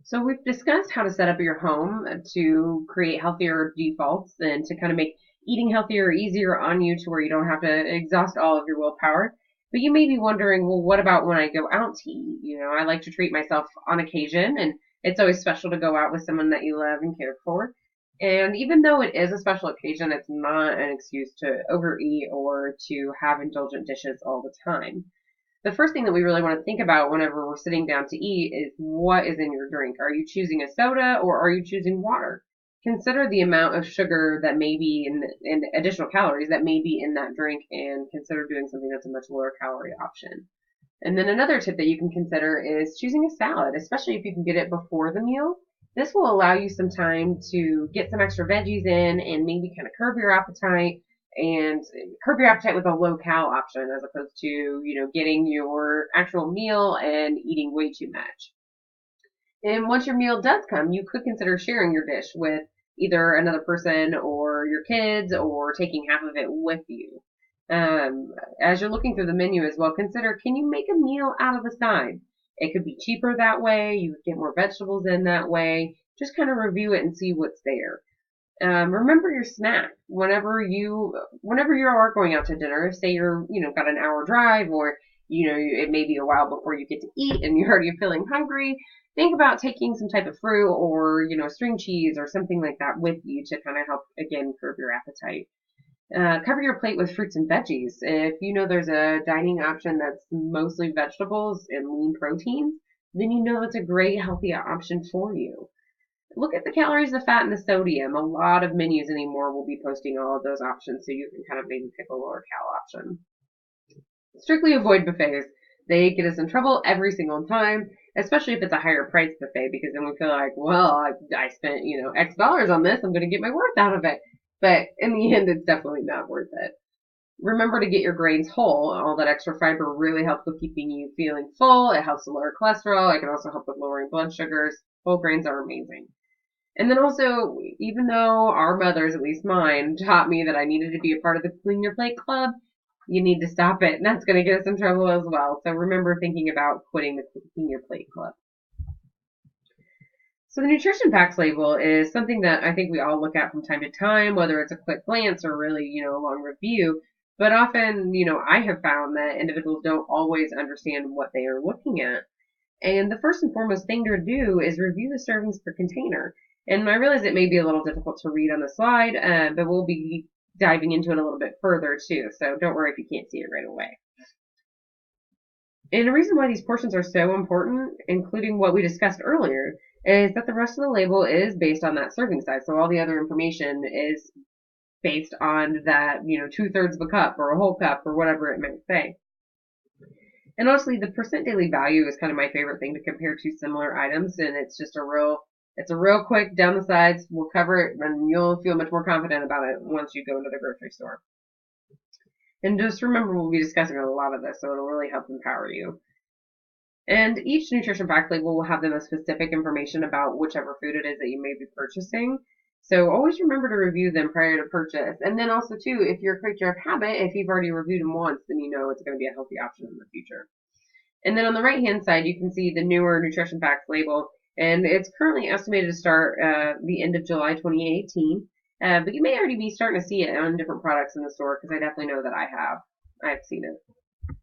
So we've discussed how to set up your home to create healthier defaults and to kind of make eating healthier easier on you to where you don't have to exhaust all of your willpower. But you may be wondering, well, what about when I go out to eat? I like to treat myself on occasion, and it's always special to go out with someone that you love and care for. And even though it is a special occasion, it's not an excuse to overeat or to have indulgent dishes all the time. The first thing that we really want to think about whenever we're sitting down to eat is what is in your drink. Are you choosing a soda or are you choosing water? Consider the amount of sugar that may be in additional calories that may be in that drink and consider doing something that's a much lower calorie option. And then another tip that you can consider is choosing a salad, especially if you can get it before the meal. This will allow you some time to get some extra veggies in and maybe kind of and curb your appetite with a low cal option as opposed to, getting your actual meal and eating way too much. And once your meal does come, you could consider sharing your dish with either another person or your kids or taking half of it with you. As you're looking through the menu as well, consider, can you make a meal out of a side? It could be cheaper that way. You could get more vegetables in that way. Just kind of review it and see what's there. Remember your snack whenever you are going out to dinner. Say you're got an hour drive, or it may be a while before you get to eat, and you're already feeling hungry. Think about taking some type of fruit or string cheese or something like that with you to kind of help again curb your appetite. Cover your plate with fruits and veggies. If you know there's a dining option that's mostly vegetables and lean proteins, then it's a great healthy option for you. Look at the calories, the fat, and the sodium. A lot of menus anymore will be posting all of those options, so you can kind of maybe pick a lower cal option. Strictly avoid buffets. They get us in trouble every single time, especially if it's a higher price buffet, because then we feel like, well, I spent, X dollars on this. I'm going to get my worth out of it. But in the end, it's definitely not worth it. Remember to get your grains whole. All that extra fiber really helps with keeping you feeling full. It helps to lower cholesterol. It can also help with lowering blood sugars. Whole grains are amazing. And then also, even though our mothers, at least mine, taught me that I needed to be a part of the Clean Your Plate Club, you need to stop it, and that's going to get us in trouble as well. So remember thinking about quitting the Clean Your Plate Club. So the nutrition facts label is something that I think we all look at from time to time, whether it's a quick glance or really, a long review. But often, I have found that individuals don't always understand what they are looking at. And the first and foremost thing to do is review the servings per container. And I realize it may be a little difficult to read on the slide, but we'll be diving into it a little bit further too. So don't worry if you can't see it right away. And the reason why these portions are so important, including what we discussed earlier, is that the rest of the label is based on that serving size. So all the other information is based on that, 2/3 of a cup or a whole cup or whatever it might say. And honestly, the percent daily value is kind of my favorite thing to compare to similar items, and it's a real quick down the sides. We'll cover it, and you'll feel much more confident about it once you go into the grocery store. And just remember, we'll be discussing a lot of this, so it'll really help empower you. And each nutrition fact label will have the most specific information about whichever food it is that you may be purchasing. So always remember to review them prior to purchase. And then also too, if you're a creature of habit, if you've already reviewed them once, then it's going to be a healthy option in the future. And then on the right hand side, you can see the newer nutrition facts label, and it's currently estimated to start the end of July 2018. But you may already be starting to see it on different products in the store, because I definitely know that I've seen it.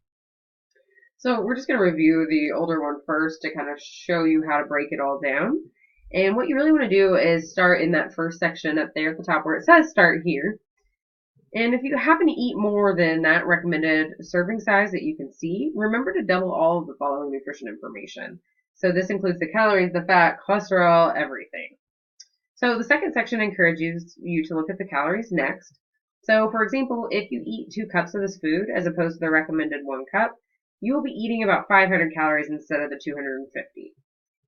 So we're just going to review the older one first to kind of show you how to break it all down. And what you really want to do is start in that first section up there at the top where it says start here. And if you happen to eat more than that recommended serving size that you can see, remember to double all of the following nutrition information. So this includes the calories, the fat, cholesterol, everything. So the second section encourages you to look at the calories next. So for example, if you eat 2 cups of this food as opposed to the recommended 1 cup, you will be eating about 500 calories instead of the 250.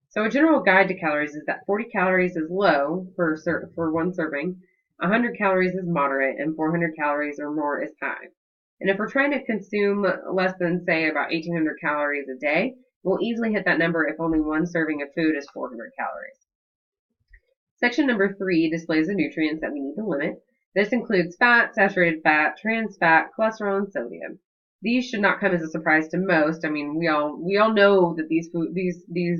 So a general guide to calories is that 40 calories is low for one serving, 100 calories is moderate, and 400 calories or more is high. And if we're trying to consume less than, say, about 1,800 calories a day, we'll easily hit that number if only one serving of food is 400 calories. Section number 3 displays the nutrients that we need to limit. This includes fat, saturated fat, trans fat, cholesterol, and sodium. These should not come as a surprise to most. I mean, we all know that these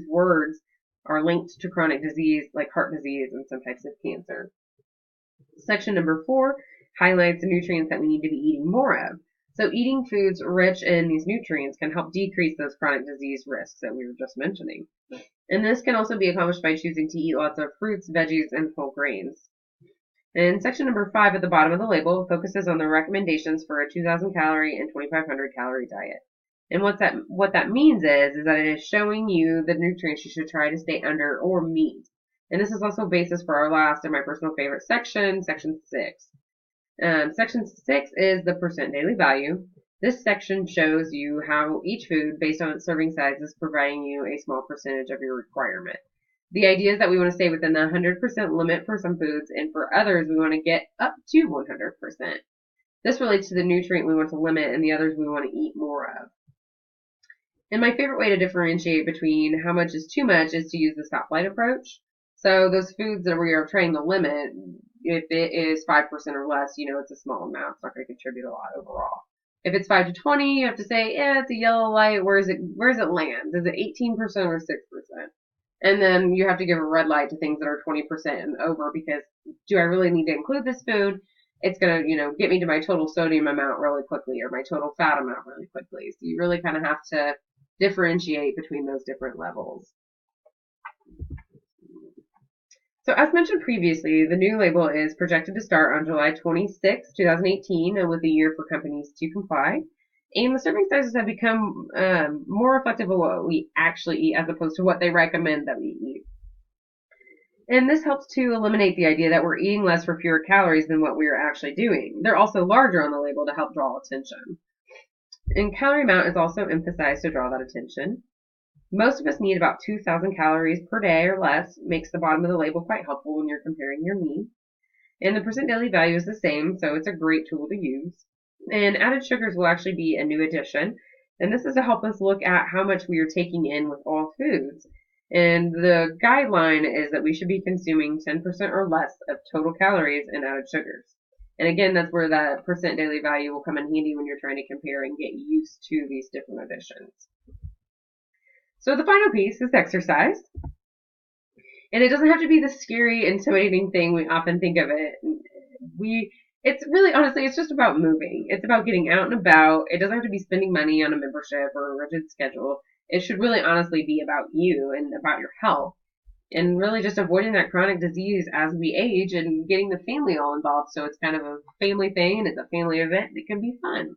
words are linked to chronic disease like heart disease and some types of cancer. Section number 4 highlights the nutrients that we need to be eating more of. So eating foods rich in these nutrients can help decrease those chronic disease risks that we were just mentioning. And this can also be accomplished by choosing to eat lots of fruits, veggies, and whole grains. And section number 5 at the bottom of the label focuses on the recommendations for a 2,000 calorie and 2,500 calorie diet. And what that means is that it is showing you the nutrients you should try to stay under or meet. And this is also basis for our last and my personal favorite section, section 6. Section 6 is the percent daily value. This section shows you how each food, based on its serving size, is providing you a small percentage of your requirement. The idea is that we want to stay within the 100% limit for some foods, and for others, we want to get up to 100%. This relates to the nutrient we want to limit and the others we want to eat more of. And my favorite way to differentiate between how much is too much is to use the stoplight approach. So those foods that we are trying to limit, if it is 5% or less, it's a small amount. It's not going to contribute a lot overall. If it's 5 to 20, you have to say, it's a yellow light. Where does it land? Is it 18% or 6%? And then you have to give a red light to things that are 20% and over, because do I really need to include this food? It's going to, get me to my total sodium amount really quickly or my total fat amount really quickly. So you really kind of have to differentiate between those different levels. So as mentioned previously, the new label is projected to start on July 26, 2018, with a year for companies to comply. And the serving sizes have become more reflective of what we actually eat as opposed to what they recommend that we eat. And this helps to eliminate the idea that we're eating less for fewer calories than what we are actually doing. They're also larger on the label to help draw attention. And calorie amount is also emphasized to draw that attention. Most of us need about 2,000 calories per day or less. Makes the bottom of the label quite helpful when you're comparing your needs. And the percent daily value is the same, so it's a great tool to use. And added sugars will actually be a new addition. And this is to help us look at how much we are taking in with all foods. And the guideline is that we should be consuming 10% or less of total calories in added sugars. And again, that's where that percent daily value will come in handy when you're trying to compare and get used to these different additions. So the final piece is exercise. And it doesn't have to be the scary, intimidating thing we often think of it. It's really, honestly, it's just about moving. It's about getting out and about. It doesn't have to be spending money on a membership or a rigid schedule. It should really honestly be about you and about your health. And really just avoiding that chronic disease as we age and getting the family all involved. So it's kind of a family thing and it's a family event. It can be fun.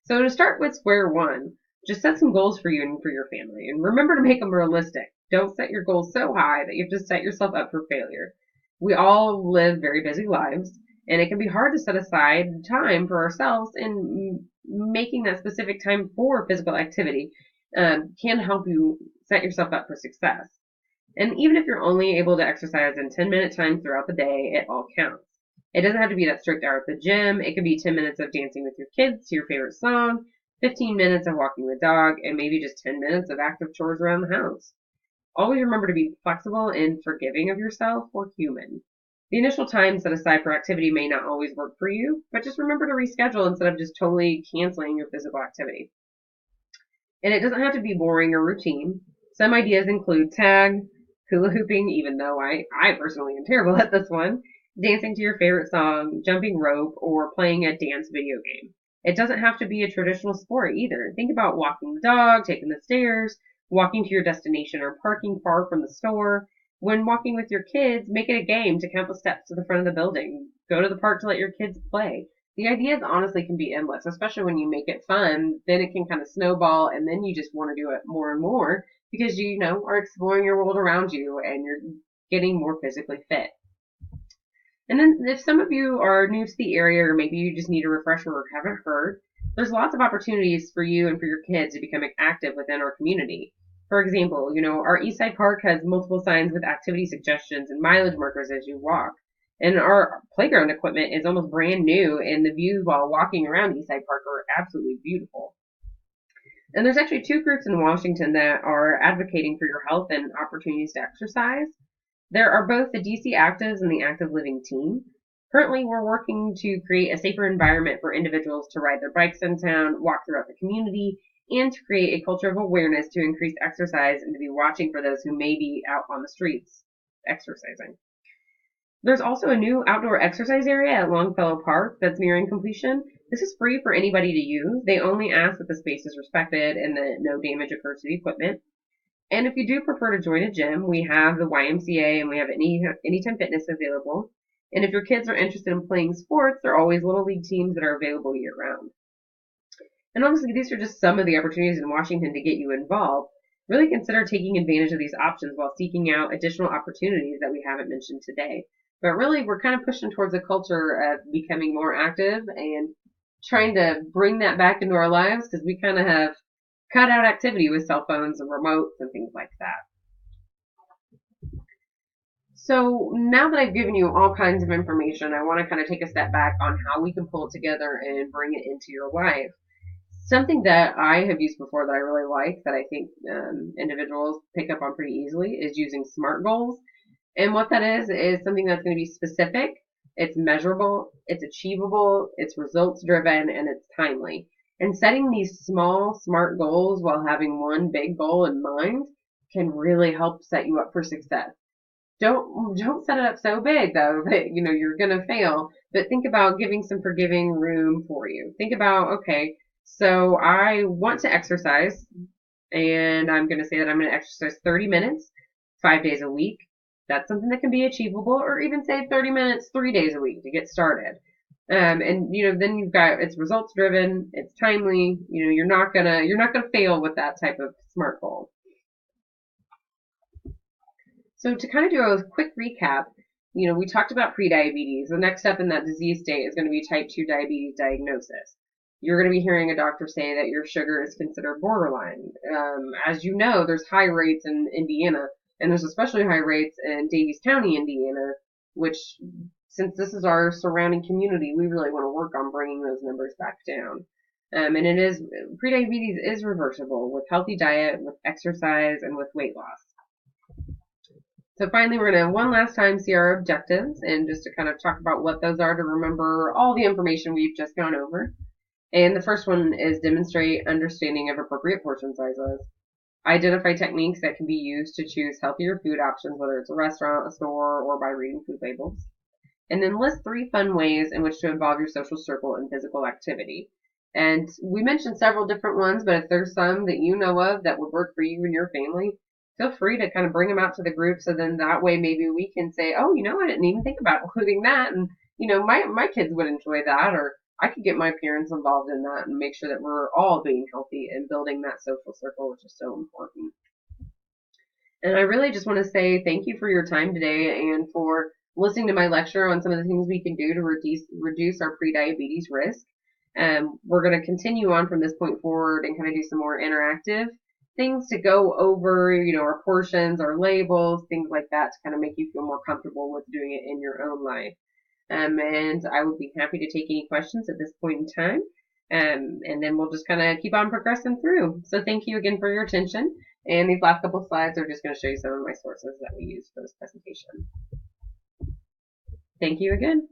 So to start with square one, just set some goals for you and for your family. And remember to make them realistic. Don't set your goals so high that you have to set yourself up for failure. We all live very busy lives, and it can be hard to set aside time for ourselves, and making that specific time for physical activity can help you set yourself up for success. And even if you're only able to exercise in 10-minute times throughout the day, it all counts. It doesn't have to be that strict hour at the gym. It could be 10 minutes of dancing with your kids to your favorite song, 15 minutes of walking the dog, and maybe just 10 minutes of active chores around the house. Always remember to be flexible and forgiving of yourself. We're human. The initial time set aside for activity may not always work for you, but just remember to reschedule instead of just totally canceling your physical activity. And it doesn't have to be boring or routine. Some ideas include tag, hula hooping, even though I personally am terrible at this one, dancing to your favorite song, jumping rope, or playing a dance video game. It doesn't have to be a traditional sport either. Think about walking the dog, taking the stairs, walking to your destination, or parking far from the store. When walking with your kids, make it a game to count the steps to the front of the building. Go to the park to let your kids play. The ideas honestly can be endless, especially when you make it fun. Then it can kind of snowball, and then you just want to do it more and more because you are exploring your world around you and you're getting more physically fit. And then if some of you are new to the area, or maybe you just need a refresher or haven't heard, there's lots of opportunities for you and for your kids to become active within our community. For example, our Eastside Park has multiple signs with activity suggestions and mileage markers as you walk. And our playground equipment is almost brand new, and the views while walking around Eastside Park are absolutely beautiful. And there's actually 2 groups in Washington that are advocating for your health and opportunities to exercise. There are both the DC Actives and the Active Living team. Currently, we're working to create a safer environment for individuals to ride their bikes in town, walk throughout the community, and to create a culture of awareness to increase exercise and to be watching for those who may be out on the streets exercising. There's also a new outdoor exercise area at Longfellow Park that's nearing completion. This is free for anybody to use. They only ask that the space is respected and that no damage occurs to the equipment. And if you do prefer to join a gym, we have the YMCA and we have Anytime Fitness available. And if your kids are interested in playing sports, there are always little league teams that are available year round. And honestly, these are just some of the opportunities in Washington to get you involved. Really consider taking advantage of these options while seeking out additional opportunities that we haven't mentioned today. But really, we're kind of pushing towards a culture of becoming more active and trying to bring that back into our lives because we kind of have cut out activity with cell phones and remotes and things like that. So now that I've given you all kinds of information, I want to kind of take a step back on how we can pull it together and bring it into your life. Something that I have used before that I really like, that I think individuals pick up on pretty easily, is using SMART goals. And what that is something that's going to be specific, it's measurable, it's achievable, it's results driven, and it's timely. And setting these small, SMART goals while having one big goal in mind can really help set you up for success. Don't set it up so big though that you're gonna fail. But think about giving some forgiving room for you. Think about, okay, so I want to exercise, and I'm gonna say that I'm gonna exercise 30 minutes, 5 days a week. That's something that can be achievable, or even say 30 minutes, 3 days a week to get started. And then you've got, it's results driven, it's timely. You're not gonna fail with that type of SMART goal. So to kind of do a quick recap, we talked about prediabetes. The next step in that disease state is going to be type 2 diabetes diagnosis. You're going to be hearing a doctor say that your sugar is considered borderline. As you know, there's high rates in Indiana, and there's especially high rates in Daviess County, Indiana, which, since this is our surrounding community, we really want to work on bringing those numbers back down. And prediabetes is reversible with healthy diet, with exercise, and with weight loss. So finally, we're going to one last time see our objectives and just to kind of talk about what those are to remember all the information we've just gone over. And the first one is demonstrate understanding of appropriate portion sizes. Identify techniques that can be used to choose healthier food options, whether it's a restaurant, a store, or by reading food labels. And then list 3 fun ways in which to involve your social circle in physical activity. And we mentioned several different ones, but if there's some that you know of that would work for you and your family, feel free to kind of bring them out to the group, so then that way maybe we can say, oh, I didn't even think about including that, and my kids would enjoy that, or I could get my parents involved in that and make sure that we're all being healthy and building that social circle, which is so important. And I really just want to say thank you for your time today and for listening to my lecture on some of the things we can do to reduce our prediabetes risk. We're going to continue on from this point forward and kind of do some more interactive things to go over, our portions, our labels, things like that to kind of make you feel more comfortable with doing it in your own life. And I would be happy to take any questions at this point in time. And then we'll just kind of keep on progressing through. So thank you again for your attention. And these last couple of slides are just going to show you some of my sources that we use for this presentation. Thank you again.